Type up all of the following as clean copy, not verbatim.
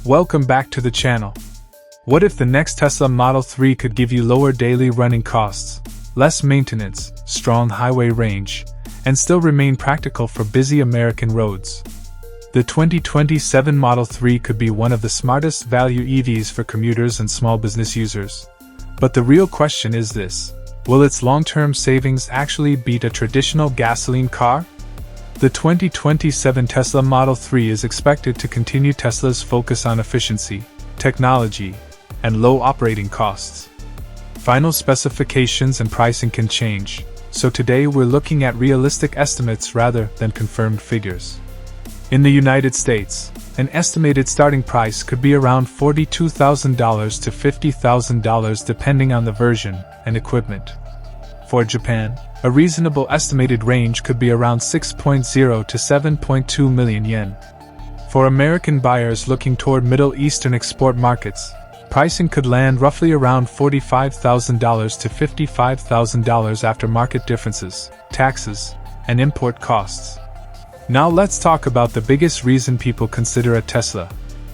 Welcome back to the channel. What if the next Tesla Model 3 could give you lower daily running costs, less maintenance, strong highway range, and still remain practical for busy American roads? The 2027 Model 3 could be one of the smartest value EVs for commuters and small business users. But the real question is this: will its long-term savings actually beat a traditional gasoline car? The 2027 Tesla Model 3 is expected to continue Tesla's focus on efficiency, technology, and low operating costs. Final specifications and pricing can change, so today we're looking at realistic estimates rather than confirmed figures. In the United States, an estimated starting price could be around $42,000 to $50,000 depending on the version and equipment. For Japan, a reasonable estimated range could be around 6.0 to 7.2 million yen. For American buyers looking toward Middle Eastern export markets, pricing could land roughly around $45,000 to $55,000 after market differences, taxes, and import costs. Now let's talk about the biggest reason people consider a Tesla: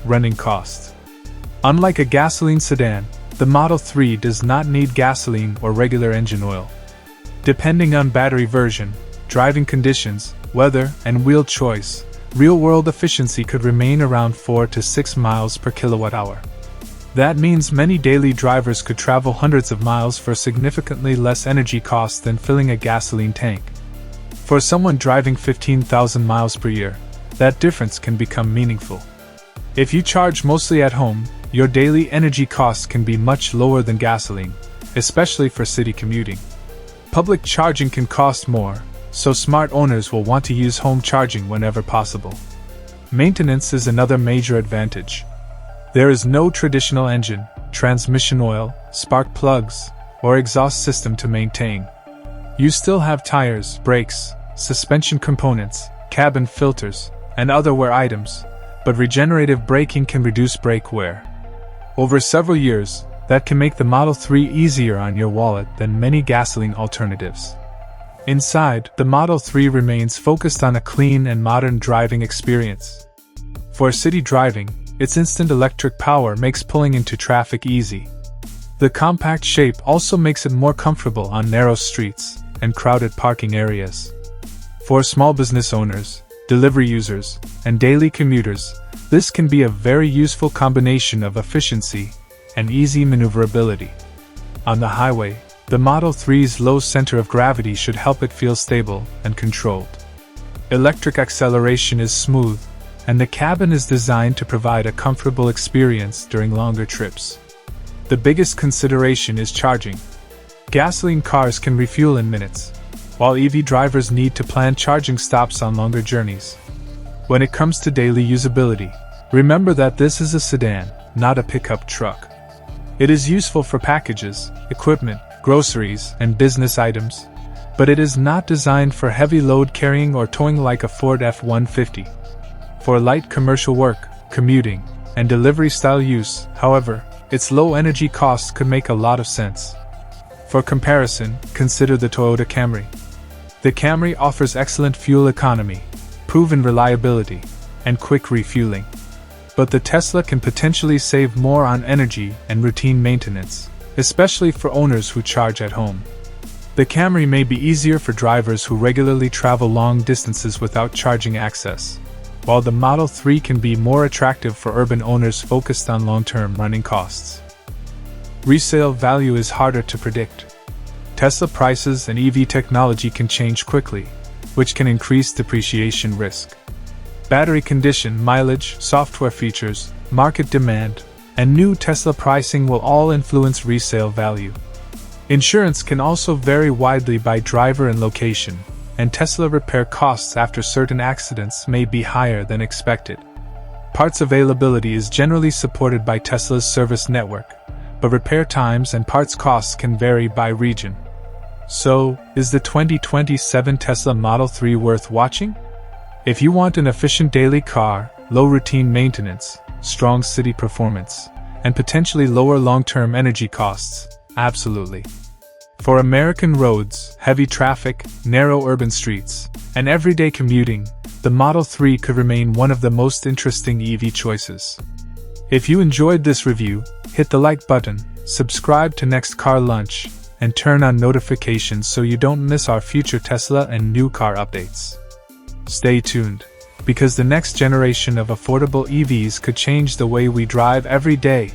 running cost. Unlike a gasoline sedan, the Model 3 does not need gasoline or regular engine oil. Depending on battery version, driving conditions, weather, and wheel choice, real-world efficiency could remain around 4 to 6 miles per kilowatt-hour. That means many daily drivers could travel hundreds of miles for significantly less energy cost than filling a gasoline tank. For someone driving 15,000 miles per year, that difference can become meaningful. If you charge mostly at home, your daily energy costs can be much lower than gasoline, especially for city commuting. Public charging can cost more, so smart owners will want to use home charging whenever possible. Maintenance is another major advantage. There is no traditional engine, transmission oil, spark plugs, or exhaust system to maintain. You still have tires, brakes, suspension components, cabin filters, and other wear items, but regenerative braking can reduce brake wear. Over several years, that can make the Model 3 easier on your wallet than many gasoline alternatives. Inside, the Model 3 remains focused on a clean and modern driving experience. For city driving, its instant electric power makes pulling into traffic easy. The compact shape also makes it more comfortable on narrow streets and crowded parking areas. For small business owners, delivery users, and daily commuters, this can be a very useful combination of efficiency and easy maneuverability. On the highway, the Model 3's low center of gravity should help it feel stable and controlled. Electric acceleration is smooth, and the cabin is designed to provide a comfortable experience during longer trips. The biggest consideration is charging. Gasoline cars can refuel in minutes, while EV drivers need to plan charging stops on longer journeys. When it comes to daily usability, remember that this is a sedan, not a pickup truck. It is useful for packages, equipment, groceries, and business items, but it is not designed for heavy load carrying or towing like a Ford F-150. For light commercial work, commuting, and delivery-style use, however, its low energy costs could make a lot of sense. For comparison, consider the Toyota Camry. The Camry offers excellent fuel economy, proven reliability, and quick refueling. But the Tesla can potentially save more on energy and routine maintenance, especially for owners who charge at home. The Camry may be easier for drivers who regularly travel long distances without charging access, while the Model 3 can be more attractive for urban owners focused on long-term running costs. Resale value is harder to predict. Tesla prices and EV technology can change quickly, which can increase depreciation risk. Battery condition, mileage, software features, market demand, and new Tesla pricing will all influence resale value. Insurance can also vary widely by driver and location, and Tesla repair costs after certain accidents may be higher than expected. Parts availability is generally supported by Tesla's service network, but repair times and parts costs can vary by region. So, is the 2027 Tesla Model 3 worth watching? If you want an efficient daily car, low routine maintenance, strong city performance, and potentially lower long-term energy costs, absolutely. For American roads, heavy traffic, narrow urban streets, and everyday commuting, the Model 3 could remain one of the most interesting EV choices. If you enjoyed this review, hit the like button, subscribe to Next Car Lunch, and turn on notifications so you don't miss our future Tesla and new car updates. Stay tuned, because the next generation of affordable EVs could change the way we drive every day.